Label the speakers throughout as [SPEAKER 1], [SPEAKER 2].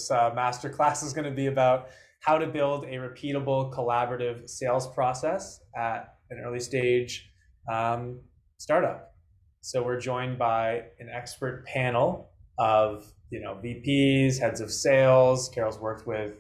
[SPEAKER 1] Masterclass is going to be about how to build a repeatable, collaborative sales process at an early stage startup. So we're joined by an expert panel of VPs, heads of sales. Carol's worked with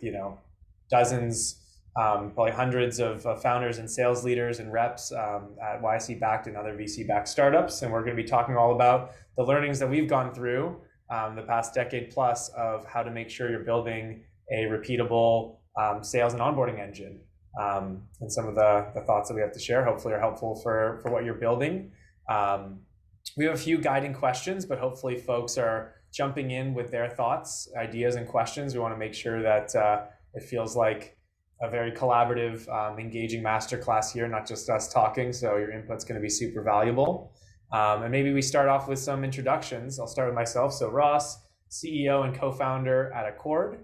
[SPEAKER 1] dozens, probably hundreds of founders and sales leaders and reps at YC-backed and other VC-backed startups, and we're going to be talking all about the learnings that we've gone through the past decade plus of how to make sure you're building a repeatable sales and onboarding engine. And some of the thoughts that we have to share hopefully are helpful for what you're building. We have a few guiding questions, but hopefully folks are jumping in with their thoughts, ideas, and questions. We want to make sure that it feels like a very collaborative, engaging masterclass here, not just us talking. So your input's going to be super valuable. And maybe we start off with some introductions. I'll start with myself. So Ross, CEO and co-founder at Accord.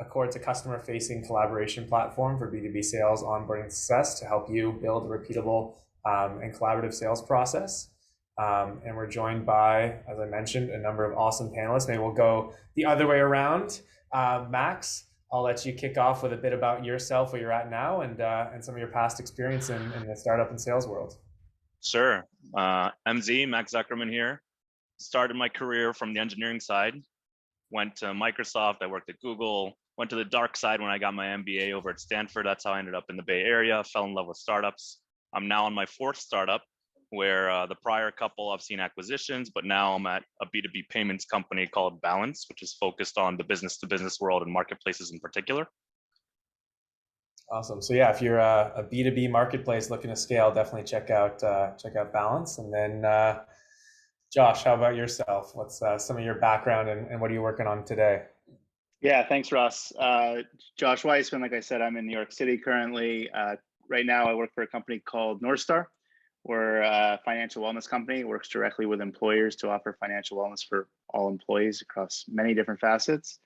[SPEAKER 1] Accord's a customer-facing collaboration platform for B2B sales, onboarding, and success to help you build a repeatable and collaborative sales process. And we're joined by, as I mentioned, a number of awesome panelists. Maybe we'll go the other way around. Max, I'll let you kick off with a bit about yourself, where you're at now, and some of your past experience in the startup and sales world.
[SPEAKER 2] Sure. MZ, Max Zuckerman here. Started my career from the engineering side. Went to Microsoft. I worked at Google. Went to the dark side when I got my MBA over at Stanford. That's how I ended up in the Bay Area. Fell in love with startups. I'm now on my fourth startup, where the prior couple I've seen acquisitions, but now I'm at a B2B payments company called Balance, which is focused on the business-to-business world and marketplaces in particular.
[SPEAKER 1] Awesome. So yeah, if you're a B2B marketplace looking to scale, definitely check out Balance. And then Josh, how about yourself? What's some of your background and what are you working on today?
[SPEAKER 3] Yeah, thanks, Ross. Josh Weisman, like I said, I'm in New York City currently. Right now, I work for a company called Northstar. We're a financial wellness company. It works directly with employers to offer financial wellness for all employees across many different facets.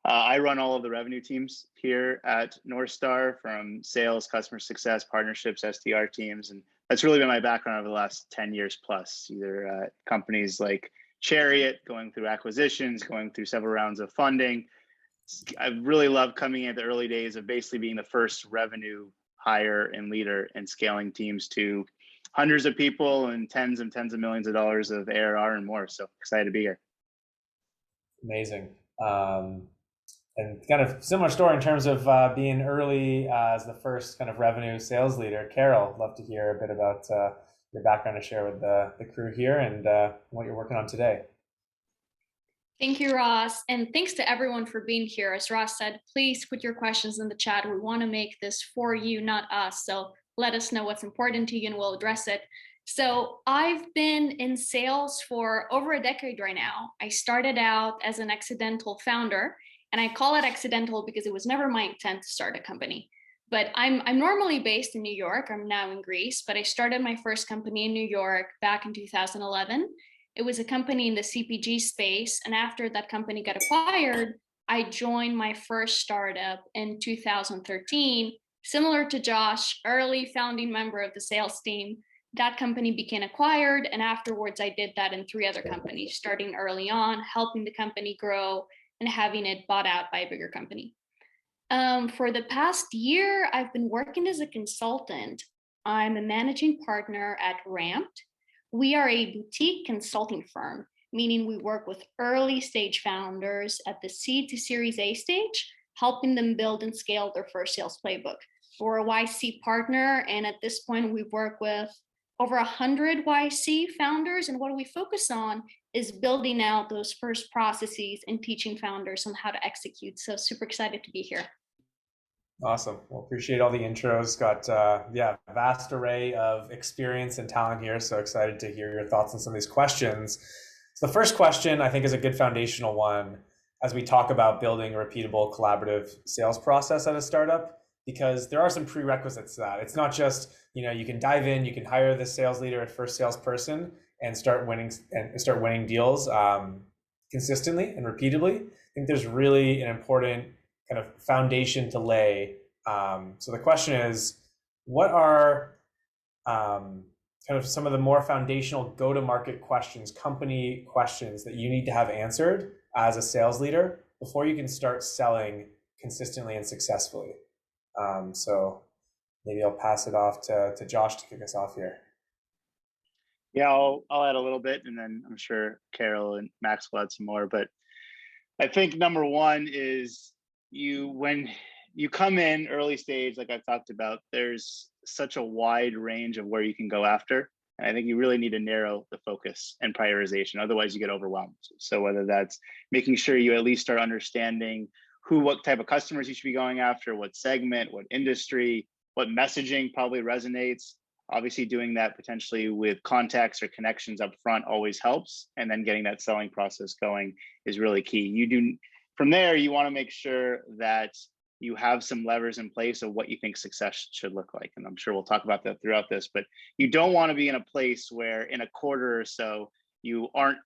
[SPEAKER 3] I run all of the revenue teams here at Northstar, from sales, customer success, partnerships, SDR teams. And that's really been my background over the last 10 years plus, either at companies like Chariot, going through acquisitions, going through several rounds of funding. I really love coming in at the early days of basically being the first revenue hire and leader and scaling teams to hundreds of people and tens of millions of dollars of ARR and more. So excited to be here.
[SPEAKER 1] Amazing. And kind of similar story in terms of being early as the first kind of revenue sales leader. Carol, love to hear a bit about your background to share with the crew here and what you're working on today.
[SPEAKER 4] Thank you, Ross. And thanks to everyone for being here. As Ross said, please put your questions in the chat. We want to make this for you, not us. So let us know what's important to you and we'll address it. So I've been in sales for over a decade right now. I started out as an accidental founder, and I call it accidental because it was never my intent to start a company. But I'm normally based in New York. I'm now in Greece, but I started my first company in New York back in 2011. It was a company in the CPG space. And after that company got acquired, I joined my first startup in 2013. Similar to Josh, early founding member of the sales team. That company became acquired. And afterwards, I did that in 3 other companies, starting early on, helping the company grow and having it bought out by a bigger company. For the past year, I've been working as a consultant. I'm a managing partner at Ramped. We are a boutique consulting firm, meaning we work with early stage founders at the seed to Series A stage, helping them build and scale their first sales playbook. We're a YC partner, and at this point, we work with over 100 YC founders, and what we focus on is building out those first processes and teaching founders on how to execute. So super excited to be here.
[SPEAKER 1] Awesome. Well, appreciate all the intros. Got vast array of experience and talent here. So excited to hear your thoughts on some of these questions. So the first question I think is a good foundational one as we talk about building a repeatable collaborative sales process at a startup, because there are some prerequisites to that. It's not just, you can dive in, you can hire the sales leader at first salesperson and start winning deals consistently and repeatedly. I think there's really an important kind of foundation to lay. So the question is, what are kind of some of the more foundational go-to-market questions, company questions that you need to have answered as a sales leader before you can start selling consistently and successfully. So maybe I'll pass it off to Josh to kick us off here.
[SPEAKER 3] Yeah, I'll add a little bit, and then I'm sure Carol and Max will add some more. But I think number one is when you come in early stage, like I've talked about, there's such a wide range of where you can go after. And I think you really need to narrow the focus and prioritization. Otherwise, you get overwhelmed. So whether that's making sure you at least start understanding what type of customers you should be going after, what segment, what industry, what messaging probably resonates. Obviously, doing that potentially with contacts or connections up front always helps. And then getting that selling process going is really key. From there, you want to make sure that you have some levers in place of what you think success should look like. And I'm sure we'll talk about that throughout this, but you don't want to be in a place where in a quarter or so, you aren't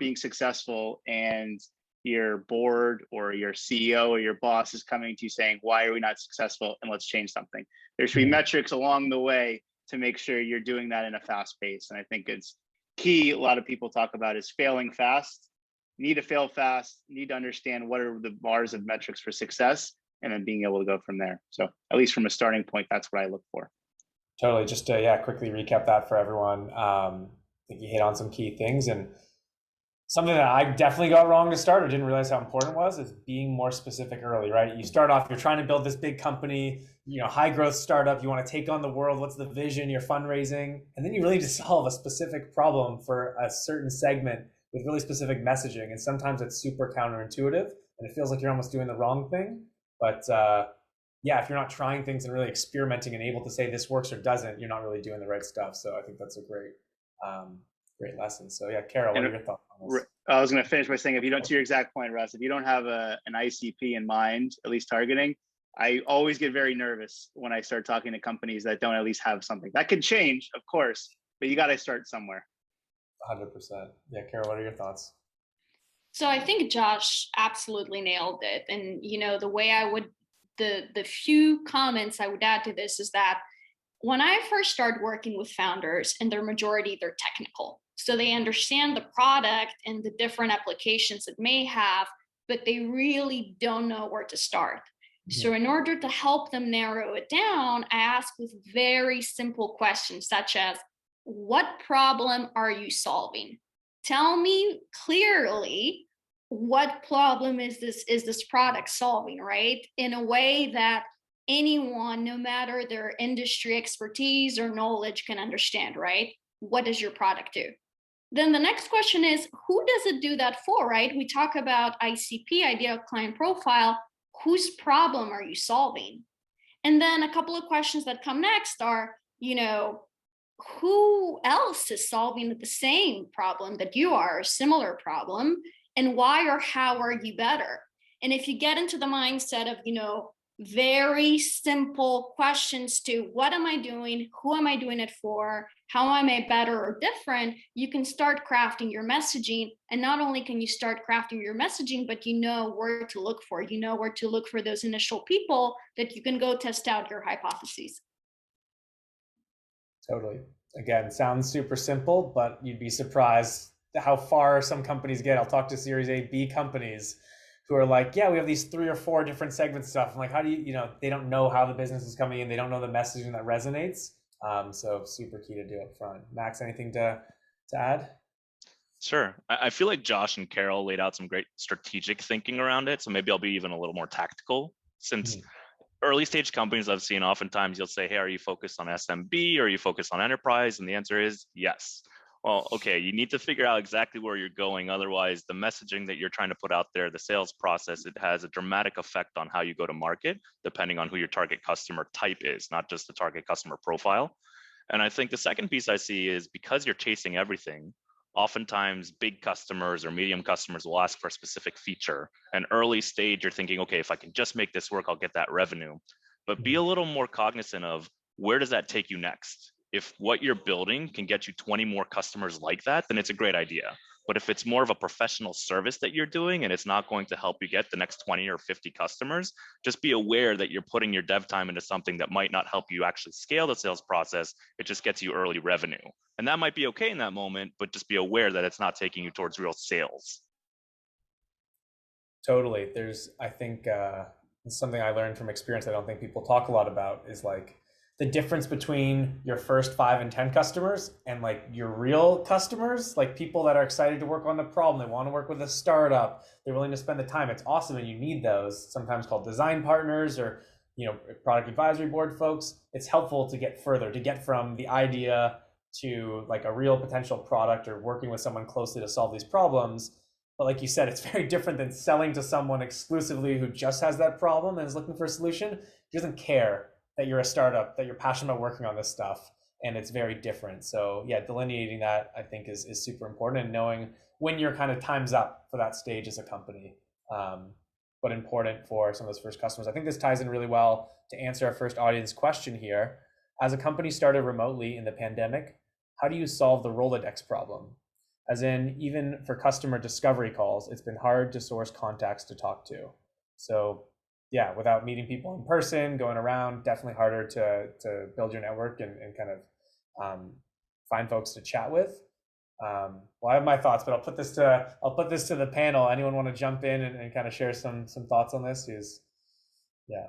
[SPEAKER 3] being successful and your board or your CEO or your boss is coming to you saying, why are we not successful? And let's change something. There should be metrics along the way to make sure you're doing that in a fast pace. And I think it's key. A lot of people talk about is failing fast. You need to fail fast, you need to understand what are the bars of metrics for success, and then being able to go from there. So at least from a starting point, that's what I look for.
[SPEAKER 1] Totally. Just to quickly recap that for everyone. I think you hit on some key things, and something that I definitely got wrong to start or didn't realize how important it was is being more specific early, right? You start off, you're trying to build this big company, high growth startup, you want to take on the world, what's the vision, you're fundraising, and then you really need to solve a specific problem for a certain segment with really specific messaging. And sometimes it's super counterintuitive and it feels like you're almost doing the wrong thing. But if you're not trying things and really experimenting and able to say this works or doesn't, you're not really doing the right stuff. So I think that's a great lesson. So Carol, what are your thoughts on this?
[SPEAKER 3] I was going to finish by saying, to your exact point, Russ, if you don't have an ICP in mind, at least targeting, I always get very nervous when I start talking to companies that don't at least have something. That could change, of course, but you got to start somewhere.
[SPEAKER 1] 100%. Yeah, Carol, what are your thoughts?
[SPEAKER 4] So I think Josh absolutely nailed it. And, the way the few comments I would add to this is that when I first started working with founders, and they're technical. So they understand the product and the different applications it may have, but they really don't know where to start. Mm-hmm. So in order to help them narrow it down, I ask with very simple questions such as, what problem are you solving? Tell me clearly what problem is this product solving, right? In a way that anyone, no matter their industry expertise or knowledge, can understand, right? What does your product do? Then the next question is, who does it do that for, right? We talk about ICP, ideal client profile. Whose problem are you solving? And then a couple of questions that come next are, who else is solving the same problem that you are, a similar problem, and why or how are you better? And if you get into the mindset of, very simple questions to what am I doing, who am I doing it for, how am I better or different, you can start crafting your messaging. And not only can you start crafting your messaging, but where to look for. Where to look for those initial people that you can go test out your hypotheses.
[SPEAKER 1] Totally. Again, sounds super simple, but you'd be surprised how far some companies get. I'll talk to Series A, B companies who are like, we have these 3 or 4 different segment stuff. I'm like, how do you, they don't know how the business is coming in. They don't know the messaging that resonates. So super key to do up front. Max, anything to add?
[SPEAKER 2] Sure. I feel like Josh and Carol laid out some great strategic thinking around it. So maybe I'll be even a little more tactical, since early stage companies I've seen, oftentimes you'll say, hey, are you focused on SMB or are you focused on enterprise? And the answer is yes. Well, okay, you need to figure out exactly where you're going. Otherwise, the messaging that you're trying to put out there, the sales process, it has a dramatic effect on how you go to market, depending on who your target customer type is, not just the target customer profile. And I think the second piece I see is, because you're chasing everything, oftentimes big customers or medium customers will ask for a specific feature. And early stage, you're thinking, okay, if I can just make this work, I'll get that revenue. But be a little more cognizant of, where does that take you next? If what you're building can get you 20 more customers like that, then it's a great idea. But if it's more of a professional service that you're doing and it's not going to help you get the next 20 or 50 customers, just be aware that you're putting your dev time into something that might not help you actually scale the sales process. It just gets you early revenue. And that might be okay in that moment, but just be aware that it's not taking you towards real sales.
[SPEAKER 1] Totally. I think it's something I learned from experience I don't think people talk a lot about is like the difference between your first 5 and 10 customers and like your real customers, like people that are excited to work on the problem. They want to work with a startup. They're willing to spend the time. It's awesome. And you need those, sometimes called design partners or, product advisory board folks. It's helpful to get further, to get from the idea to like a real potential product or working with someone closely to solve these problems. But like you said, it's very different than selling to someone exclusively who just has that problem and is looking for a solution. He doesn't care that you're a startup, that you're passionate about working on this stuff, and it's very different. So yeah, delineating that I think is super important, and knowing when your kind of time's up for that stage as a company. But important for some of those first customers. I think this ties in really well to answer our first audience question here. As a company started remotely in the pandemic, how do you solve the Rolodex problem? As in, even for customer discovery calls, it's been hard to source contacts to talk to. So yeah, without meeting people in person, going around, definitely harder to build your network and kind of find folks to chat with. Well, I have my thoughts, but I'll put this to the panel. Anyone want to jump in and kind of share some thoughts on this? Yeah.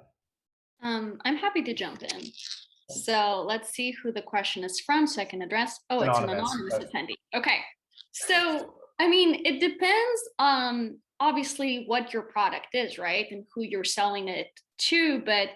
[SPEAKER 4] I'm happy to jump in. So let's see who the question is from so I can address. Oh, it's an anonymous attendee. Okay. So, I mean, it depends on obviously what your product is, right? And who you're selling it to. But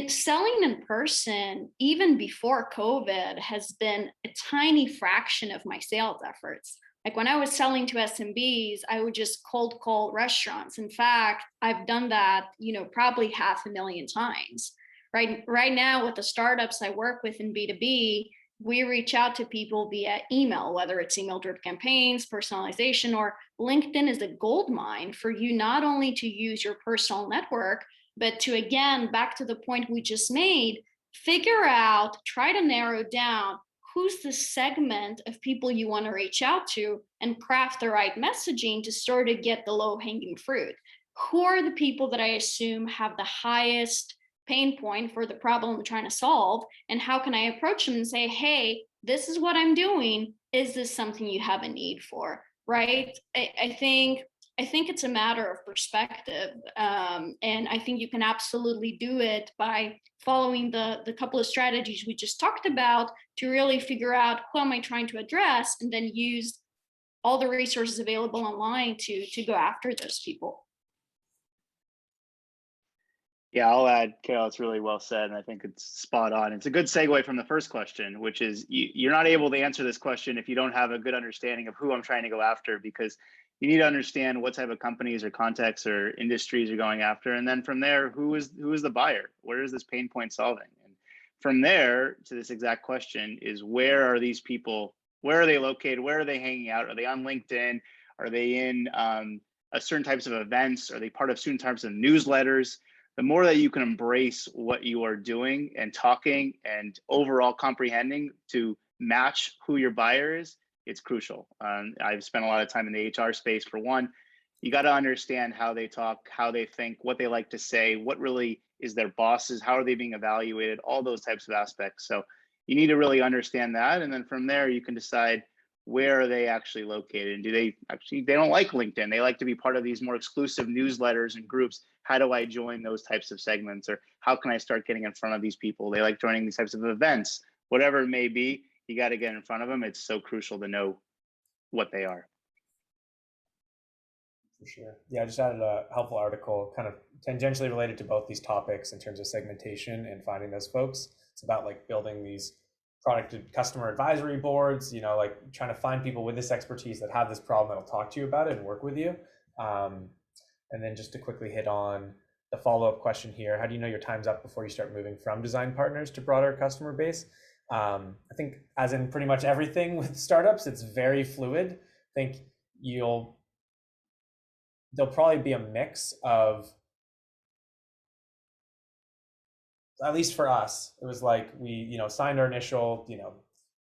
[SPEAKER 4] selling in person, even before COVID, has been a tiny fraction of my sales efforts. Like when I was selling to SMBs, I would just cold call restaurants. In fact, I've done that, probably 500,000 times. Right now with the startups I work with in B2B, we reach out to people via email, whether it's email-driven campaigns, personalization, or LinkedIn is a gold mine for you not only to use your personal network, but to, again, back to the point we just made, try to narrow down who's the segment of people you want to reach out to and craft the right messaging to sort of get the low-hanging fruit. Who are the people that I assume have the highest pain point for the problem I'm trying to solve, and how can I approach them and say, hey, this is what I'm doing. Is this something you have a need for? Right? I think it's a matter of perspective, and I think you can absolutely do it by following the couple of strategies we just talked about to really figure out who am I trying to address, and then use all the resources available online to go after those people.
[SPEAKER 3] Yeah, I'll add, Carol, it's really well said, and I think it's spot on. It's a good segue from the first question, which is you're not able to answer this question if you don't have a good understanding of who I'm trying to go after, because you need to understand what type of companies or contexts or industries you're going after. And then from there, who is the buyer? Where is this pain point solving? And from there to this exact question is, where are these people? Where are they located? Where are they hanging out? Are they on LinkedIn? Are they in certain types of events? Are they part of certain types of newsletters? The more that you can embrace what you are doing and talking and overall comprehending to match who your buyer is, it's crucial. I've spent a lot of time in the HR space. For one, you got to understand how they talk, how they think, what they like to say, what really is their bosses, how are they being evaluated, all those types of aspects. So you need to really understand that. And then from there, you can decide where are they actually located, and they don't like LinkedIn. They like to be part of these more exclusive newsletters and groups. How do I join those types of segments, or how can I start getting in front of these people? They like joining these types of events, whatever it may be. You got to get in front of them. It's so crucial to know what they are.
[SPEAKER 1] For sure. Yeah, I just added a helpful article kind of tangentially related to both these topics in terms of segmentation and finding those folks. It's about like building these product and customer advisory boards, like trying to find people with this expertise that have this problem that'll talk to you about it and work with you. And then just to quickly hit on the follow-up question here, how do you know your time's up before you start moving from design partners to broader customer base? I think as in pretty much everything with startups, it's very fluid. I think there'll probably be a mix of, at least for us, it was like we, signed our initial,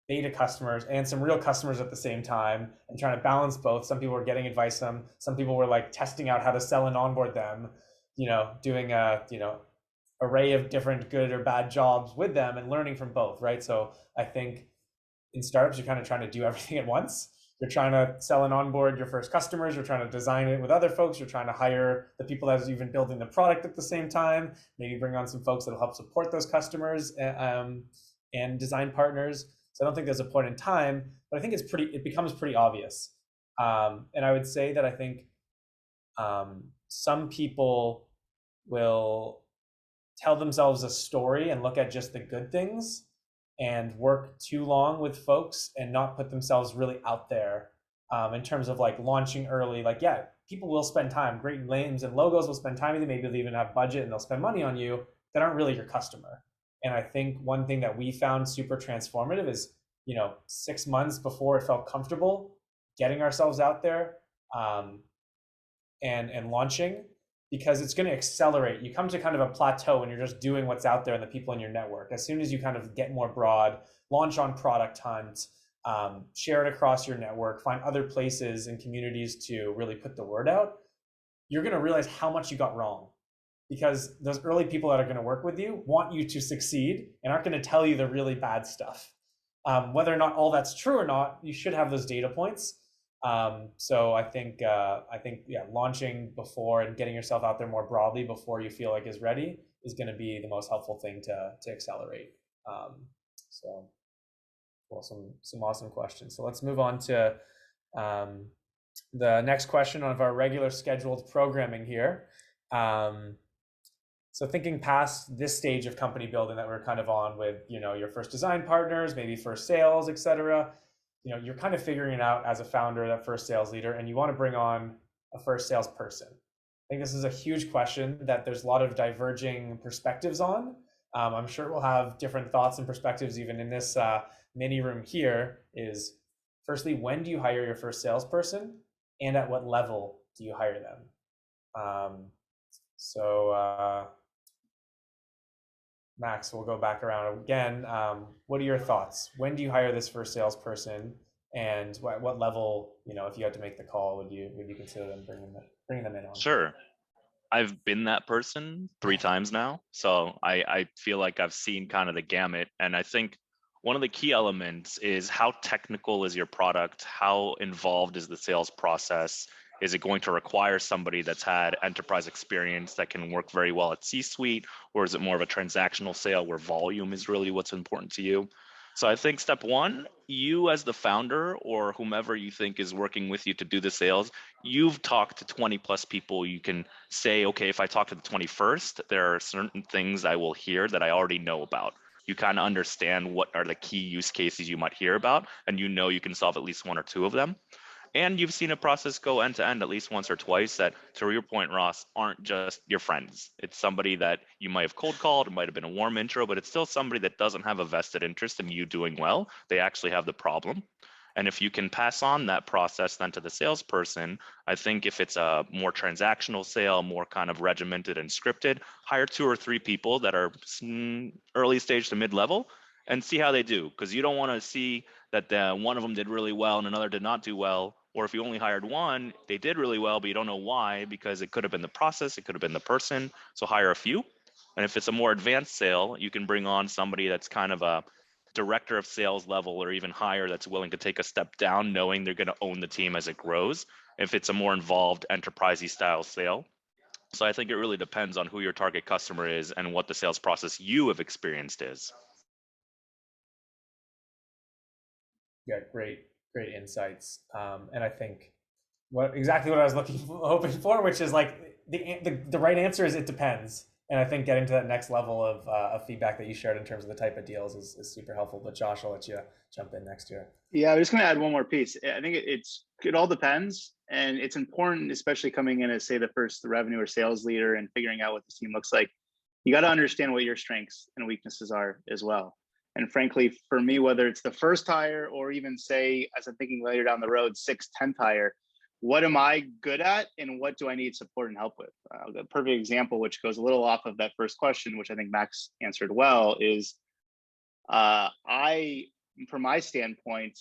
[SPEAKER 1] beta customers and some real customers at the same time, and trying to balance both. Some people were getting advice from, some people were like testing out how to sell and onboard them, doing a, array of different good or bad jobs with them and learning from both, right? So I think in startups, you're kind of trying to do everything at once. you're trying to sell and onboard your first customers, you're trying to design it with other folks, you're trying to hire the people that are even building the product at the same time, maybe bring on some folks that'll help support those customers and design partners. So I don't think there's a point in time, but I think it becomes pretty obvious. And I would say that I think some people will tell themselves a story and look at just the good things and work too long with folks and not put themselves really out there in terms of like launching early. Like, yeah, people will spend time, great names and logos will spend time with you, maybe they'll even have budget and they'll spend money on you that aren't really your customer. And I think one thing that we found super transformative is, 6 months before it felt comfortable getting ourselves out there and launching, because it's going to accelerate. You come to kind of a plateau when you're just doing what's out there and the people in your network. As soon as you kind of get more broad, launch on Product Hunt, share it across your network, find other places and communities to really put the word out, you're going to realize how much you got wrong. Because those early people that are going to work with you want you to succeed and aren't going to tell you the really bad stuff. Whether or not all that's true or not, you should have those data points. So I think launching before and getting yourself out there more broadly before you feel like is ready is going to be the most helpful thing to accelerate. So well, some awesome questions. So let's move on to the next question of our regular scheduled programming here. So thinking past this stage of company building that we're kind of on with, your first design partners, maybe first sales, et cetera, you're kind of figuring it out as a founder, that first sales leader, and you want to bring on a first salesperson. I think this is a huge question that there's a lot of diverging perspectives on. I'm sure we'll have different thoughts and perspectives even in this mini room here. Is firstly, when do you hire your first salesperson, and at what level do you hire them? Max, we'll go back around again. What are your thoughts? When do you hire this first salesperson, and what level, if you had to make the call, would you consider them bringing them in on?
[SPEAKER 2] Sure. I've been that person 3 times now, so I feel like I've seen kind of the gamut. And I think one of the key elements is how technical is your product? How involved is the sales process? Is it going to require somebody that's had enterprise experience that can work very well at C-suite, or is it more of a transactional sale where volume is really what's important to you? So I think step one, you as the founder or whomever you think is working with you to do the sales, you've talked to 20 plus people. You can say, okay, if I talk to the 21st, there are certain things I will hear that I already know about. You kind of understand what are the key use cases you might hear about, and you can solve at least 1 or 2 of them. And you've seen a process go end to end at least once or twice that, to your point, Ross, aren't just your friends. It's somebody that you might have cold called, it might have been a warm intro, but it's still somebody that doesn't have a vested interest in you doing well. They actually have the problem. And if you can pass on that process then to the salesperson, I think if it's a more transactional sale, more kind of regimented and scripted, hire 2 or 3 people that are early stage to mid-level and see how they do. Because you don't want to see that one of them did really well and another did not do well. Or if you only hired one, they did really well, but you don't know why, because it could have been the process, it could have been the person. So hire a few. And if it's a more advanced sale, you can bring on somebody that's kind of a director of sales level or even higher that's willing to take a step down, knowing they're going to own the team as it grows, if it's a more involved enterprisey style sale. So I think it really depends on who your target customer is and what the sales process you have experienced is.
[SPEAKER 1] Yeah, great insights. And I think exactly what I was hoping for, which is like the right answer is it depends. And I think getting to that next level of feedback that you shared in terms of the type of deals is super helpful. But Josh, I'll let you jump in next year.
[SPEAKER 3] Yeah, I was just going to add one more piece. I think it all depends, and it's important, especially coming in as, say, the first revenue or sales leader and figuring out what the team looks like. You got to understand what your strengths and weaknesses are as well. And frankly, for me, whether it's the first hire or even say, as I'm thinking later down the road, 6th, 10th hire, what am I good at and what do I need support and help with? A perfect example, which goes a little off of that first question, which I think Max answered well, is from my standpoint,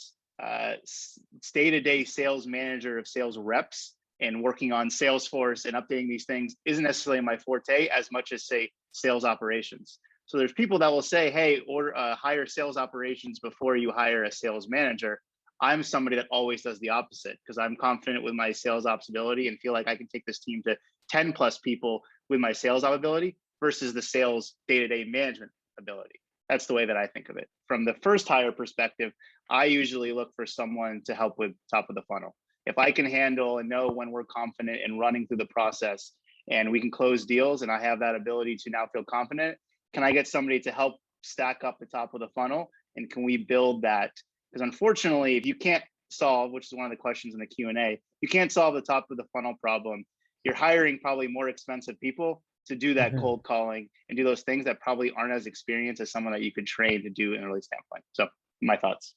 [SPEAKER 3] day-to-day sales manager of sales reps and working on Salesforce and updating these things isn't necessarily my forte as much as, say, sales operations. So there's people that will say, hey, hire sales operations before you hire a sales manager. I'm somebody that always does the opposite because I'm confident with my sales ops ability and feel like I can take this team to 10 plus people with my sales op ability versus the sales day-to-day management ability. That's the way that I think of it. From the first hire perspective, I usually look for someone to help with top of the funnel. If I can handle and know when we're confident in running through the process and we can close deals and I have that ability to now feel confident, can I get somebody to help stack up the top of the funnel? And can we build that? Because unfortunately, if you can't solve, which is one of the questions in the Q&A, you can't solve the top of the funnel problem, you're hiring probably more expensive people to do that cold calling and do those things that probably aren't as experienced as someone that you could train to do in an early standpoint. So my thoughts.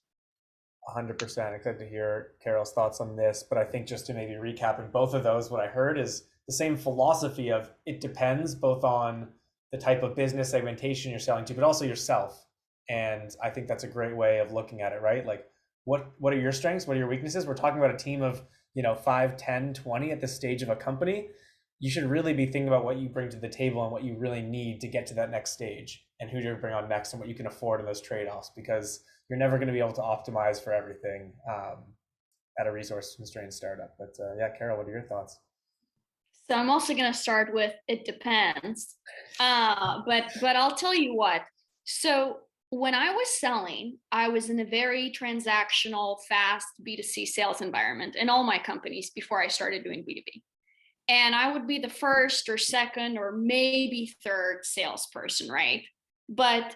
[SPEAKER 1] 100%. Excited to hear Carol's thoughts on this, but I think just to maybe recap in both of those, what I heard is the same philosophy of it depends both on the type of business segmentation you're selling to, but also yourself. And I think that's a great way of looking at it, right? Like what are your strengths? What are your weaknesses? We're talking about a team of, 5, 10, 20 at this stage of a company. You should really be thinking about what you bring to the table and what you really need to get to that next stage and who you bring on next and what you can afford in those trade-offs, because you're never going to be able to optimize for everything at a resource constrained startup. But yeah, Carol, what are your thoughts?
[SPEAKER 4] So I'm also going to start with it depends, but I'll tell you what. So when I was selling, I was in a very transactional, fast B2C sales environment in all my companies before I started doing B2B. And I would be the first or second or maybe third salesperson, right? But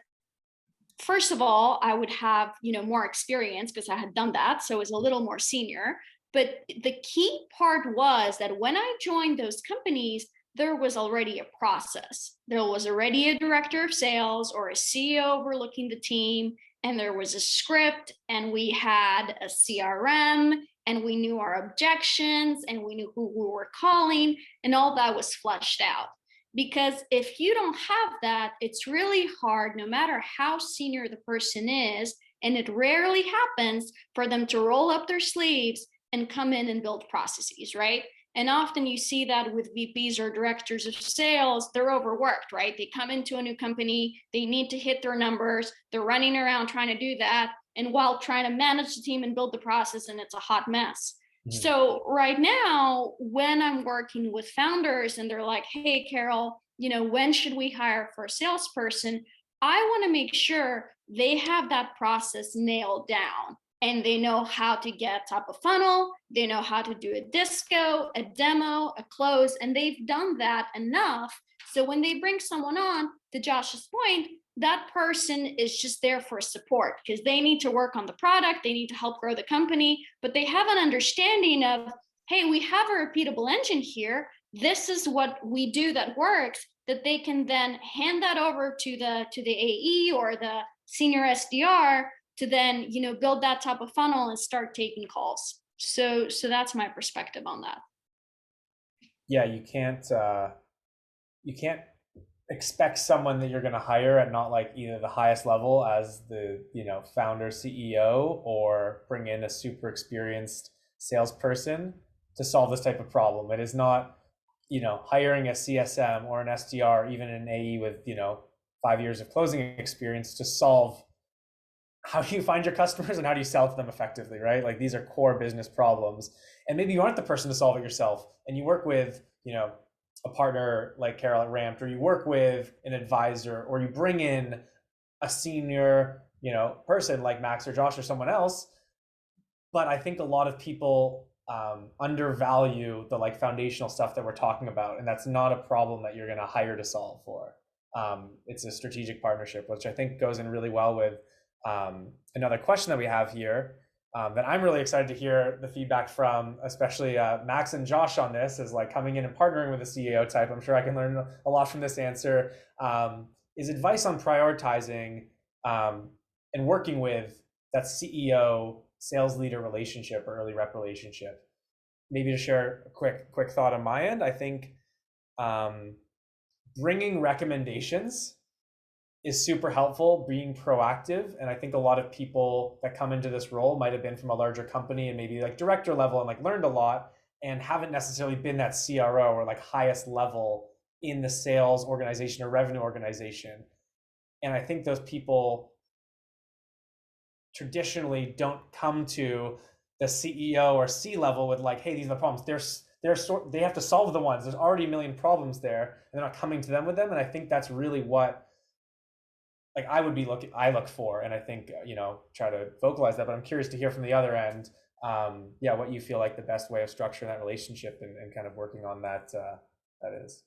[SPEAKER 4] first of all, I would have, more experience because I had done that. So I was a little more senior. But the key part was that when I joined those companies, there was already a process. There was already a director of sales or a CEO overlooking the team, and there was a script, and we had a CRM, and we knew our objections, and we knew who we were calling, and all that was fleshed out. Because if you don't have that, it's really hard, no matter how senior the person is, and it rarely happens for them to roll up their sleeves and come in and build processes, right? And often you see that with VPs or directors of sales, they're overworked, right? They come into a new company, they need to hit their numbers, they're running around trying to do that, and while trying to manage the team and build the process, and it's a hot mess. So right now, when I'm working with founders and they're like, hey, Carol, when should we hire for a salesperson? I want to make sure they have that process nailed down and they know how to get top of funnel. They know how to do a disco, a demo, a close, and they've done that enough. So when they bring someone on, to Josh's point, that person is just there for support because they need to work on the product, they need to help grow the company, but they have an understanding of, hey, we have a repeatable engine here. This is what we do that works, that they can then hand that over to the AE or the senior SDR to then, build that top of funnel and start taking calls. So that's my perspective on that.
[SPEAKER 1] Yeah, you can't expect someone that you're going to hire at not like either the highest level as the founder CEO or bring in a super experienced salesperson to solve this type of problem. It is not hiring a CSM or an SDR, even an AE with 5 years of closing experience to solve how do you find your customers and how do you sell to them effectively, right? Like these are core business problems, and maybe you aren't the person to solve it yourself and you work with a partner like Carol at Ramped, or you work with an advisor, or you bring in a senior, person like Max or Josh or someone else. But I think a lot of people undervalue the like foundational stuff that we're talking about, and that's not a problem that you're going to hire to solve for. It's a strategic partnership, which I think goes in really well with another question that we have here. That I'm really excited to hear the feedback from, especially Max and Josh on this, is like coming in and partnering with a CEO type. I'm sure I can learn a lot from this answer. Is advice on prioritizing and working with that CEO sales leader relationship or early rep relationship. Maybe to share a quick thought on my end, I think bringing recommendations is super helpful, being proactive. And I think a lot of people that come into this role might have been from a larger company and maybe like director level and like learned a lot and haven't necessarily been that CRO or like highest level in the sales organization or revenue organization. And I think those people traditionally don't come to the CEO or C level with like, hey, these are the problems. They have to solve the ones. There's already a million problems there, and they're not coming to them with them. And I think that's really what like I look for, and I think try to vocalize that. But I'm curious to hear from the other end, what you feel like the best way of structuring that relationship and kind of working on that is.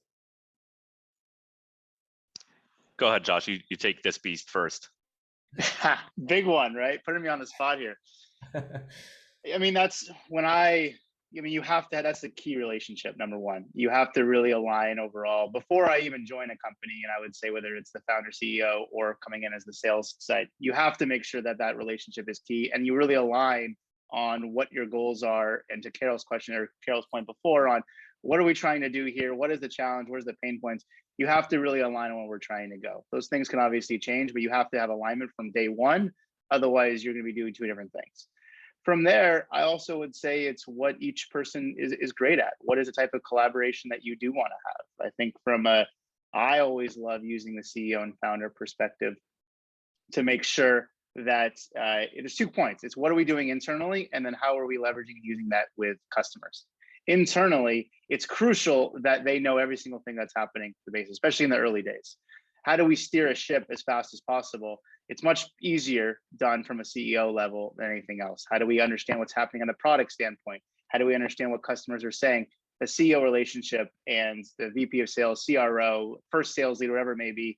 [SPEAKER 2] Go ahead, Josh. You take this beast first.
[SPEAKER 3] Big one, right? Putting me on the spot here. I mean, that's that's the key relationship, number one. You have to really align overall before I even join a company. And I would say whether it's the founder, CEO, or coming in as the sales side, you have to make sure that that relationship is key and you really align on what your goals are. And to Carol's question or Carol's point before on what are we trying to do here? What is the challenge? Where's the pain points? You have to really align on where we're trying to go. Those things can obviously change, but you have to have alignment from day one. Otherwise, you're going to be doing two different things. From there, I also would say it's what each person is great at. What is the type of collaboration that you do want to have? I think I always love using the CEO and founder perspective to make sure that there's 2 points. It's what are we doing internally, and then how are we leveraging and using that with customers? Internally, it's crucial that they know every single thing that's happening to the base, especially in the early days. How do we steer a ship as fast as possible? It's much easier done from a CEO level than anything else. How do we understand what's happening on the product standpoint? How do we understand what customers are saying? The CEO relationship and the VP of sales, CRO, first sales leader, whatever it may be,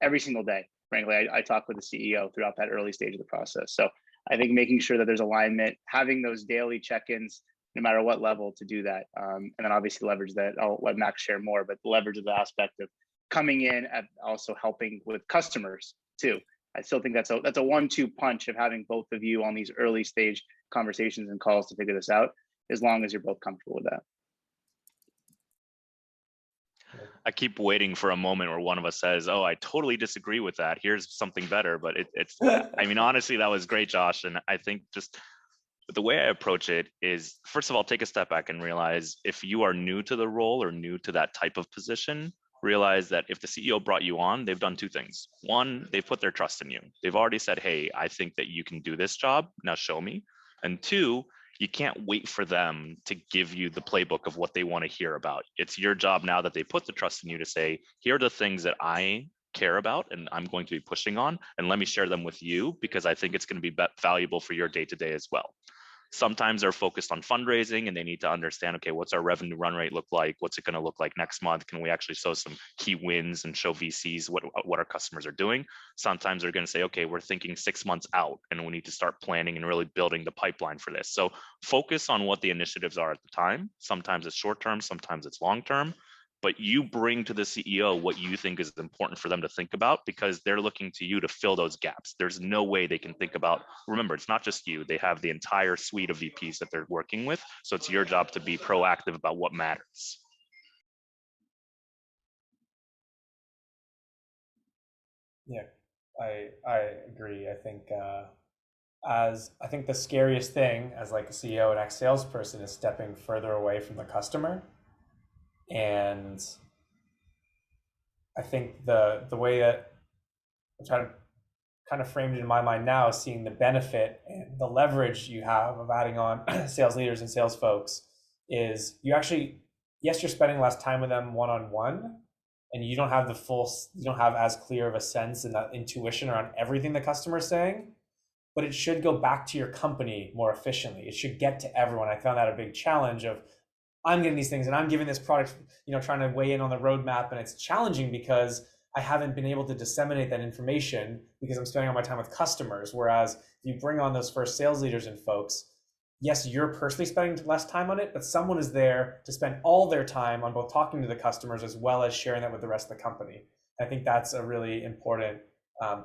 [SPEAKER 3] every single day. Frankly, I talk with the CEO throughout that early stage of the process. So I think making sure that there's alignment, having those daily check-ins, no matter what level to do that. And then obviously leverage that. I'll let Max share more, but leverage the aspect of coming in and also helping with customers too. I still think that's a 1-2 punch of having both of you on these early stage conversations and calls to figure this out, as long as you're both comfortable with that.
[SPEAKER 2] I keep waiting for a moment where one of us says, "Oh, I totally disagree with that. Here's something better." But it's, I mean, honestly, that was great, Josh. And I think just the way I approach it is, first of all, take a step back and realize if you are new to the role or new to that type of position, realize that if the CEO brought you on, they've done 2 things. One, they've put their trust in you. They've already said, "Hey, I think that you can do this job. Now show me." And 2, you can't wait for them to give you the playbook of what they want to hear about. It's your job now that they put the trust in you to say, "Here are the things that I care about and I'm going to be pushing on, and let me share them with you because I think it's going to be valuable for your day-to-day as well." Sometimes they're focused on fundraising and they need to understand, okay, what's our revenue run rate look like? What's it going to look like next month? Can we actually show some key wins and show VCs what our customers are doing? Sometimes they're going to say, okay, we're thinking 6 months out and we need to start planning and really building the pipeline for this. So focus on what the initiatives are at the time. Sometimes it's short term, sometimes it's long term. But you bring to the CEO what you think is important for them to think about because they're looking to you to fill those gaps. There's no way they can think about, remember, it's not just you. They have the entire suite of VPs that they're working with. So it's your job to be proactive about what matters.
[SPEAKER 1] Yeah, I agree. I think the scariest thing as like a CEO and ex-salesperson is stepping further away from the customer. And I think the way that I'm trying to kind of frame it in my mind now is seeing the benefit and the leverage you have of adding on sales leaders and sales folks is you actually, yes, you're spending less time with them one-on-one, and you don't have as clear of a sense and that intuition around everything the customer is saying, but it should go back to your company more efficiently. It should get to everyone. I found that a big challenge of I'm getting these things and I'm giving this product, trying to weigh in on the roadmap. And it's challenging because I haven't been able to disseminate that information because I'm spending all my time with customers. Whereas if you bring on those first sales leaders and folks, yes, you're personally spending less time on it, but someone is there to spend all their time on both talking to the customers as well as sharing that with the rest of the company. I think that's a really important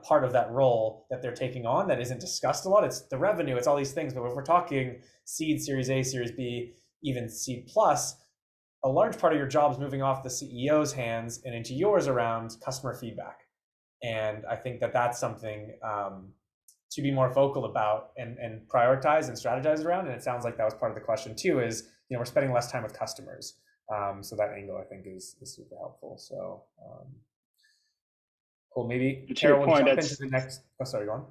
[SPEAKER 1] part of that role that they're taking on that isn't discussed a lot. It's the revenue, it's all these things. But if we're talking seed, Series A, Series B, even seed plus, a large part of your job is moving off the CEO's hands and into yours around customer feedback. And I think that that's something to be more vocal about and prioritize and strategize around. And it sounds like that was part of the question too, is, we're spending less time with customers. So that angle I think is super helpful. So cool. Maybe Carol will jump into the next. Oh, sorry, go on.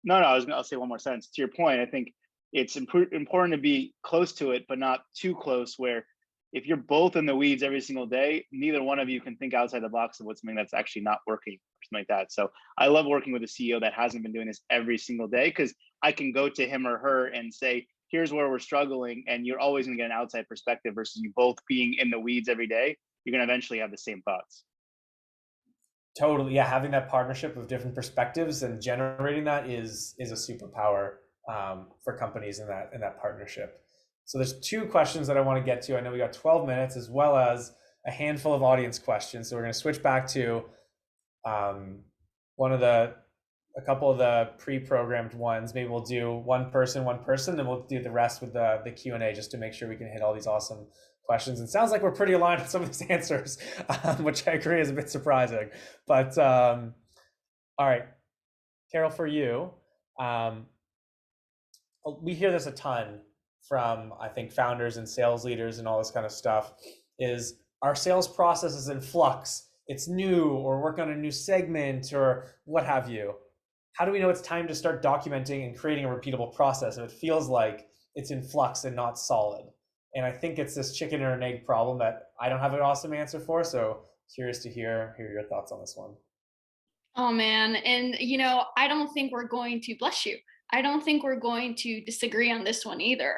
[SPEAKER 3] No, I'll say one more sentence. To your point, I think it's important to be close to it, but not too close where if you're both in the weeds every single day, neither one of you can think outside the box of what's something that's actually not working or something like that. So I love working with a CEO that hasn't been doing this every single day, because I can go to him or her and say, here's where we're struggling. And you're always going to get an outside perspective versus you both being in the weeds every day. You're going to eventually have the same thoughts.
[SPEAKER 1] Totally. Yeah. Having that partnership of different perspectives and generating that is a superpower for companies in that partnership. So there's two questions that I want to get to. I know we got 12 minutes as well as a handful of audience questions. So we're going to switch back to a couple of the pre-programmed ones. Maybe we'll do one person, then we'll do the rest with the Q&A just to make sure we can hit all these awesome questions. And it sounds like we're pretty aligned with some of these answers, which I agree is a bit surprising. But all right, Carol, for you, we hear this a ton from, I think, founders and sales leaders and all this kind of stuff, is our sales process is in flux. It's new, or work on a new segment or what have you. How do we know it's time to start documenting and creating a repeatable process if it feels like it's in flux and not solid? And I think it's this chicken or an egg problem that I don't have an awesome answer for. So curious to hear your thoughts on this one.
[SPEAKER 4] Oh man. And I don't think we're going to, bless you, I don't think we're going to disagree on this one either.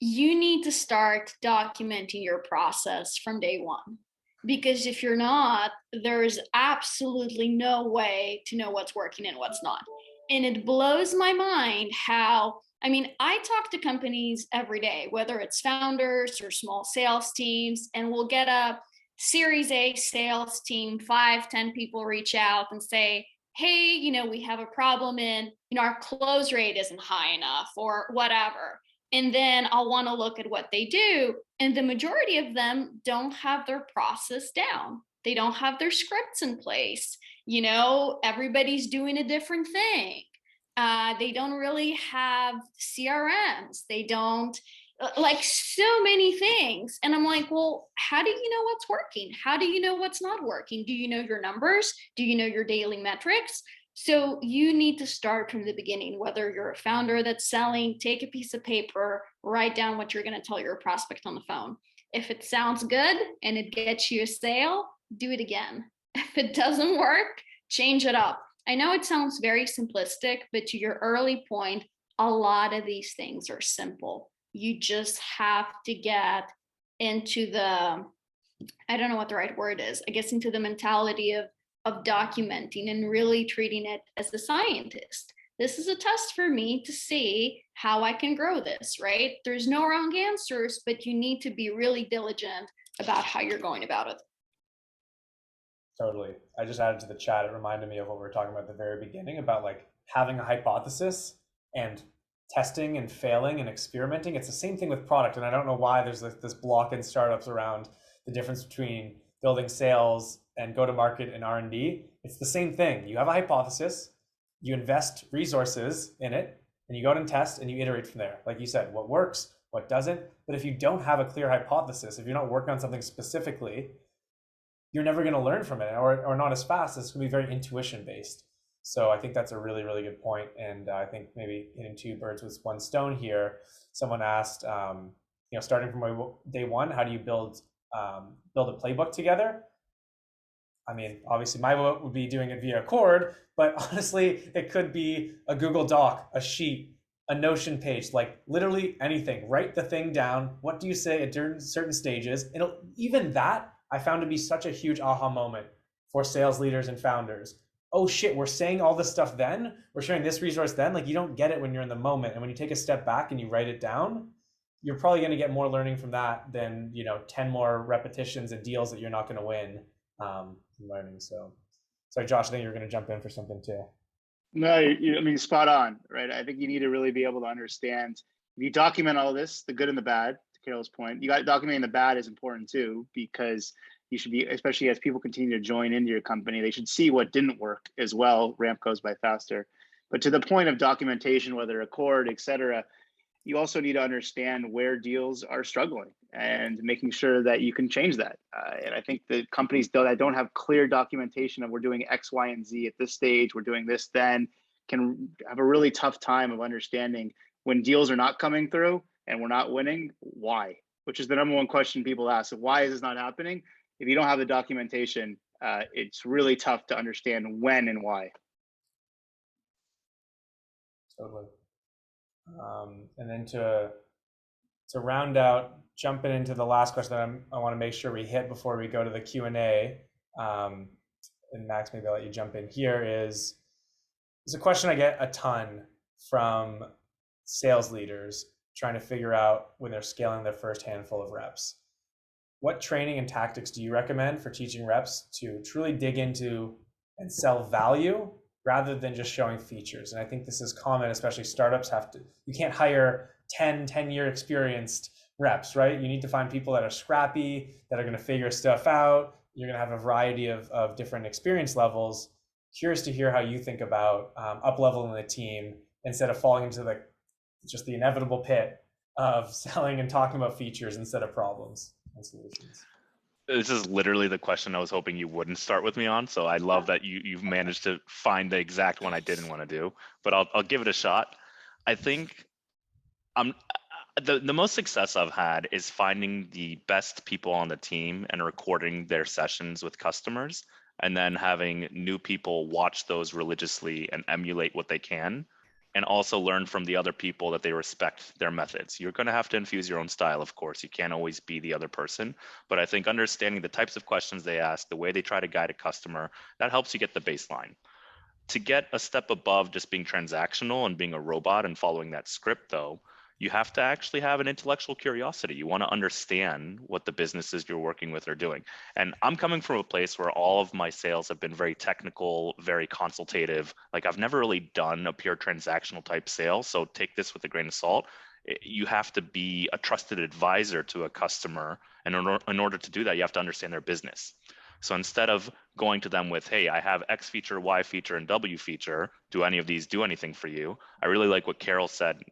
[SPEAKER 4] You need to start documenting your process from day one. Because if you're not, there's absolutely no way to know what's working and what's not. And it blows my mind how, I talk to companies every day, whether it's founders or small sales teams, and we'll get a Series A sales team, 5-10 people reach out and say, hey, we have a problem in, our close rate isn't high enough or whatever. And then I'll want to look at what they do. And the majority of them don't have their process down. They don't have their scripts in place. Everybody's doing a different thing. They don't really have CRMs. They don't, like, so many things. And I'm like, well, how do you know what's working? How do you know what's not working? Do you know your numbers? Do you know your daily metrics? So you need to start from the beginning, whether you're a founder that's selling, take a piece of paper, write down what you're going to tell your prospect on the phone. If it sounds good and it gets you a sale, do it again. If it doesn't work, change it up. I know it sounds very simplistic, but to your early point, a lot of these things are simple. You just have to get into the, I don't know what the right word is, I guess into the mentality of documenting and really treating it as a scientist. This is a test for me to see how I can grow this, right? There's no wrong answers, but you need to be really diligent about how you're going about it.
[SPEAKER 1] Totally. I just added to the chat. It reminded me of what we were talking about at the very beginning about like having a hypothesis and testing and failing and experimenting. It's the same thing with product. And I don't know why there's this block in startups around the difference between building sales and go-to-market and R&D. It's the same thing. You have a hypothesis, you invest resources in it, and you go out and test and you iterate from there. Like you said, what works, what doesn't. But if you don't have a clear hypothesis, if you're not working on something specifically, you're never going to learn from it, or not as fast. It's going to be very intuition-based. So I think that's a really, really good point. And I think maybe hitting two birds with one stone here. Someone asked, starting from day one, how do you build a playbook together? Obviously my vote would be doing it via Cord, but honestly, it could be a Google Doc, a sheet, a Notion page, like literally anything. Write the thing down. What do you say at certain stages? And even that I found to be such a huge aha moment for sales leaders and founders. Oh shit, we're saying all this stuff then, we're sharing this resource then. Like you don't get it when you're in the moment. And when you take a step back and you write it down, you're probably going to get more learning from that than 10 more repetitions and deals that you're not going to win from learning. So sorry, Josh, I think you're going to jump in for something too.
[SPEAKER 3] No, spot on, right? I think you need to really be able to understand, if you document all this, the good and the bad, to Carol's point, you got documenting the bad is important too, because you should be, especially as people continue to join into your company, they should see what didn't work as well. Ramp goes by faster. But to the point of documentation, whether a Cord, et cetera, you also need to understand where deals are struggling and making sure that you can change that. And I think the companies that don't have clear documentation of we're doing X, Y, and Z at this stage, we're doing this then, can have a really tough time of understanding when deals are not coming through and we're not winning, why? Which is the number one question people ask. So why is this not happening? If you don't have the documentation, it's really tough to understand when and why.
[SPEAKER 1] Totally. And then to round out, jumping into the last question that I want to make sure we hit before we go to the Q&A, and Max, maybe I'll let you jump in here, is a question I get a ton from sales leaders trying to figure out when they're scaling their first handful of reps. What training and tactics do you recommend for teaching reps to truly dig into and sell value rather than just showing features? And I think this is common, especially startups you can't hire 10-year experienced reps, right? You need to find people that are scrappy, that are going to figure stuff out. You're going to have a variety of different experience levels. Curious to hear how you think about up-leveling the team instead of falling into just the inevitable pit of selling and talking about features instead of problems and solutions.
[SPEAKER 2] This is literally the question I was hoping you wouldn't start with me on. So I love that you've managed to find the exact one I didn't want to do, but I'll give it a shot. I think the most success I've had is finding the best people on the team and recording their sessions with customers, and then having new people watch those religiously and emulate what they can, and also learn from the other people that they respect their methods. You're going to have to infuse your own style, of course. You can't always be the other person, but I think understanding the types of questions they ask, the way they try to guide a customer, that helps you get the baseline. To get a step above just being transactional and being a robot and following that script, though, you have to actually have an intellectual curiosity. You want to understand what the businesses you're working with are doing. And I'm coming from a place where all of my sales have been very technical, very consultative. Like, I've never really done a pure transactional type sale. So take this with a grain of salt. You have to be a trusted advisor to a customer. And in order to do that, you have to understand their business. So instead of going to them with, hey, I have X feature, Y feature, and W feature, do any of these do anything for you? I really like what Carol said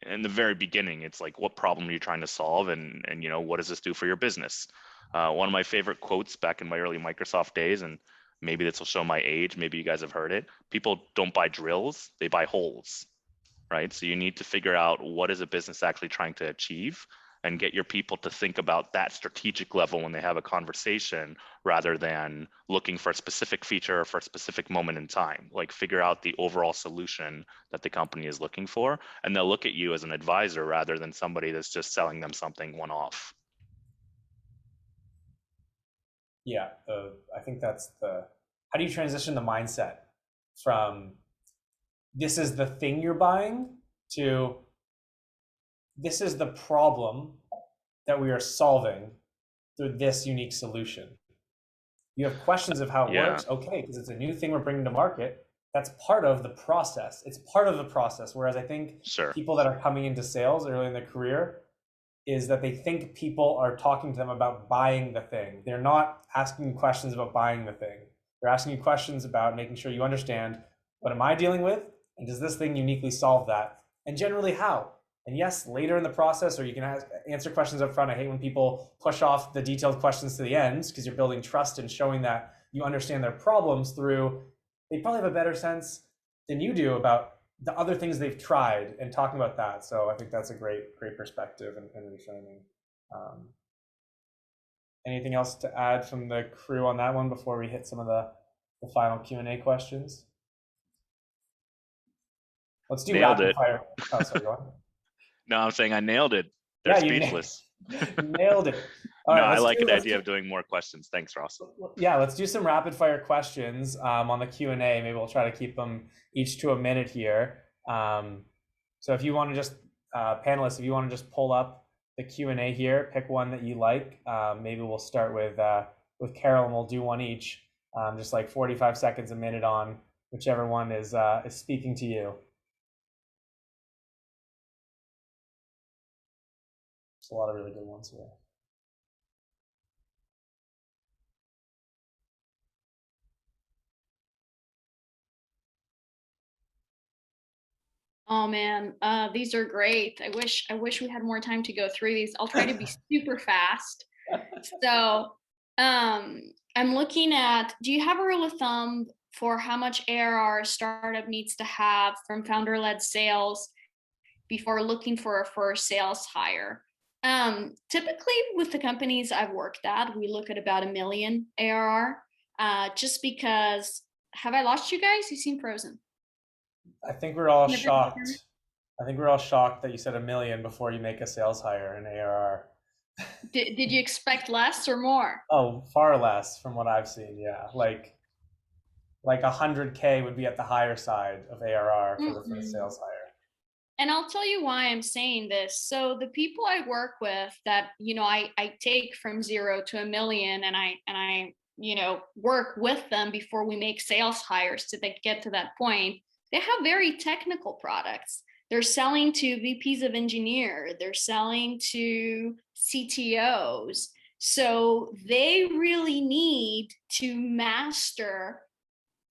[SPEAKER 2] in the very beginning. It's like, what problem are you trying to solve? And what does this do for your business? One of my favorite quotes back in my early Microsoft days, and maybe this will show my age, maybe you guys have heard it. People don't buy drills, they buy holes, right? So you need to figure out what is a business actually trying to achieve, and get your people to think about that strategic level when they have a conversation, rather than looking for a specific feature or for a specific moment in time. Like, figure out the overall solution that the company is looking for, and they'll look at you as an advisor rather than somebody that's just selling them something one-off.
[SPEAKER 1] Yeah, I think that's how do you transition the mindset from this is the thing you're buying to this is the problem that we are solving through this unique solution. You have questions of how it works, okay, because it's a new thing we're bringing to market. That's part of the process. It's part of the process. Whereas I think people that are coming into sales early in their career is that they think people are talking to them about buying the thing. They're not asking questions about buying the thing. They're asking you questions about making sure you understand, what am I dealing with? And does this thing uniquely solve that? And generally how? And yes, later in the process, or you can answer questions up front. I hate when people push off the detailed questions to the end, because you're building trust and showing that you understand their problems through, they probably have a better sense than you do about the other things they've tried and talking about that. So I think that's a great perspective and reframing. Anything else to add from the crew on that one before we hit some of the final Q&A questions? Let's do rapid fire. Oh, sorry, go on.
[SPEAKER 2] No, I'm saying I nailed it. They're speechless.
[SPEAKER 1] Nailed it.
[SPEAKER 2] All right, I like the idea of doing more questions. Thanks, Ross.
[SPEAKER 1] Yeah, let's do some rapid fire questions on the Q&A. Maybe we'll try to keep them each to a minute here. So if you want to just, panelists, if you want to just pull up the Q&A here, pick one that you like. Maybe we'll start with Carol, and we'll do one each, just like 45 seconds, a minute on whichever one is speaking to you. A lot of really good ones here.
[SPEAKER 4] Oh man, these are great. I wish we had more time to go through these. I'll try to be super fast. So I'm looking at, do you have a rule of thumb for how much ARR a startup needs to have from founder-led sales before looking for a first sales hire. Typically with the companies I've worked at, we look at about $1 million ARR, just because, have I lost you guys? You seem frozen.
[SPEAKER 1] I think we're all shocked. I think we're all shocked that you said $1 million before you make a sales hire in ARR.
[SPEAKER 4] Did you expect less or more?
[SPEAKER 1] Oh, far less from what I've seen. Yeah, like 100K would be at the higher side of ARR for the first sales hire.
[SPEAKER 4] And I'll tell you why I'm saying this. So the people I work with that, I take from 0 to 1 million, and I work with them before we make sales hires to get to that point. They have very technical products. They're selling to VPs of engineer. They're selling to CTOs. So they really need to master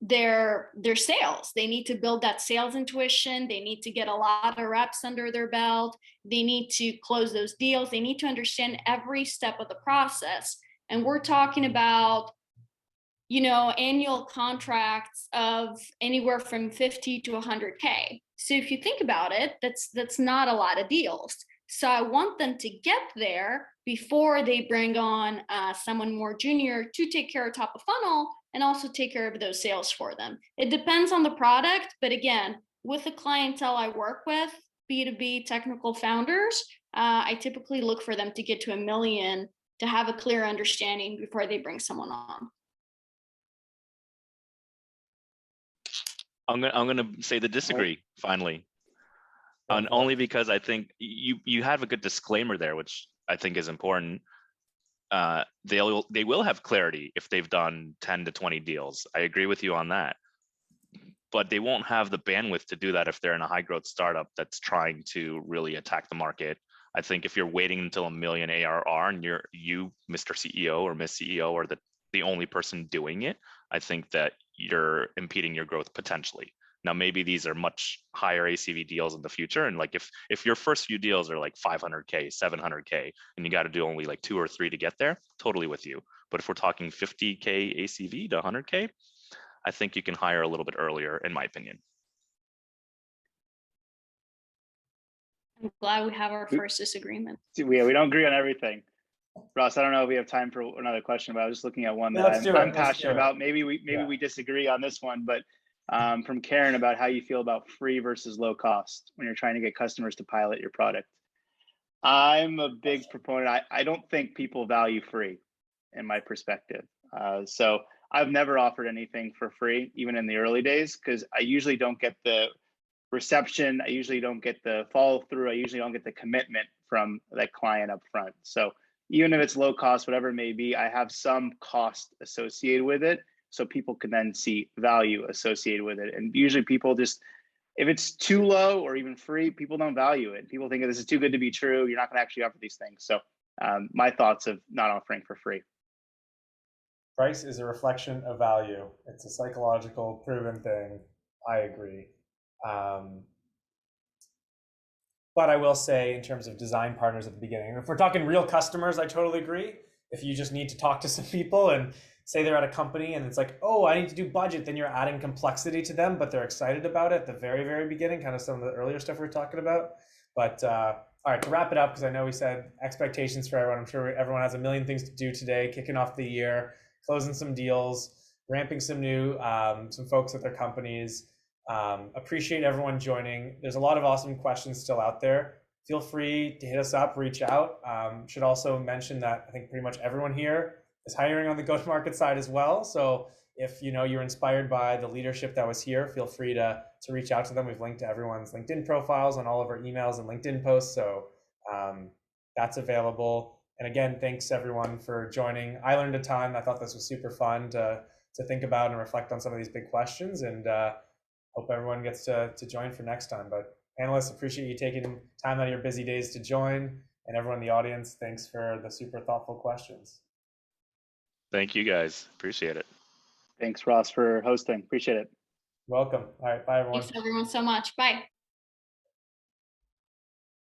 [SPEAKER 4] their sales. They need to build that sales intuition. They need to get a lot of reps under their belt. They need to close those deals. They need to understand every step of the process. And we're talking about, annual contracts of anywhere from 50 to 100K. So if you think about it, that's not a lot of deals. So I want them to get there before they bring on someone more junior to take care of top of funnel and also take care of those sales for them. It depends on the product, but again, with the clientele I work with, B2B technical founders, I typically look for them to get to 1 million to have a clear understanding before they bring someone on.
[SPEAKER 2] I'm gonna say the disagree finally, and only because I think you have a good disclaimer there, which I think is important. They will have clarity if they've done 10 to 20 deals. I agree with you on that, but they won't have the bandwidth to do that if they're in a high growth startup that's trying to really attack the market. I think if you're waiting until 1 million ARR and you, Mr. CEO or Miss CEO, are the only person doing it, I think that you're impeding your growth potentially. Now, maybe these are much higher ACV deals in the future. And like if your first few deals are like 500K, 700K, and you got to do only like 2 or 3 to get there, totally with you. But if we're talking 50K ACV to 100K, I think you can hire a little bit earlier, in my opinion.
[SPEAKER 4] I'm glad we have our first disagreement.
[SPEAKER 3] We don't agree on everything. Ross, I don't know if we have time for another question, but I was just looking at one that I'm passionate about. Maybe we disagree on this one, but from Karen about how you feel about free versus low cost when you're trying to get customers to pilot your product. I'm a big proponent. I don't think people value free in my perspective. So I've never offered anything for free, even in the early days, because I usually don't get the reception. I usually don't get the follow through. I usually don't get the commitment from that client up front. So even if it's low cost, whatever it may be, I have some cost associated with it, so people can then see value associated with it. And usually people just, if it's too low or even free, people don't value it. People think this is too good to be true. You're not going to actually offer these things. So my thoughts of not offering for free.
[SPEAKER 1] Price is a reflection of value. It's a psychological proven thing. I agree. But I will say, in terms of design partners at the beginning, if we're talking real customers, I totally agree. If you just need to talk to some people and say they're at a company and it's like, oh, I need to do budget, then you're adding complexity to them, but they're excited about it at the very, very beginning, kind of some of the earlier stuff we were talking about. But all right, to wrap it up, because I know we said expectations for everyone. I'm sure everyone has a million things to do today, kicking off the year, closing some deals, ramping some new, some folks at their companies. Appreciate everyone joining. There's a lot of awesome questions still out there. Feel free to hit us up, reach out. Should also mention that I think pretty much everyone here is hiring on the go-to-market side as well. So if you're inspired by the leadership that was here, feel free to reach out to them. We've linked to everyone's LinkedIn profiles on all of our emails and LinkedIn posts. So that's available. And again, thanks everyone for joining. I learned a ton. I thought this was super fun to think about and reflect on some of these big questions. And hope everyone gets to join for next time. But panelists, appreciate you taking time out of your busy days to join. And everyone in the audience, thanks for the super thoughtful questions.
[SPEAKER 2] Thank you guys. Appreciate it.
[SPEAKER 3] Thanks, Ross, for hosting. Appreciate it.
[SPEAKER 1] Welcome. All right. Bye, everyone.
[SPEAKER 4] Thanks everyone so much. Bye.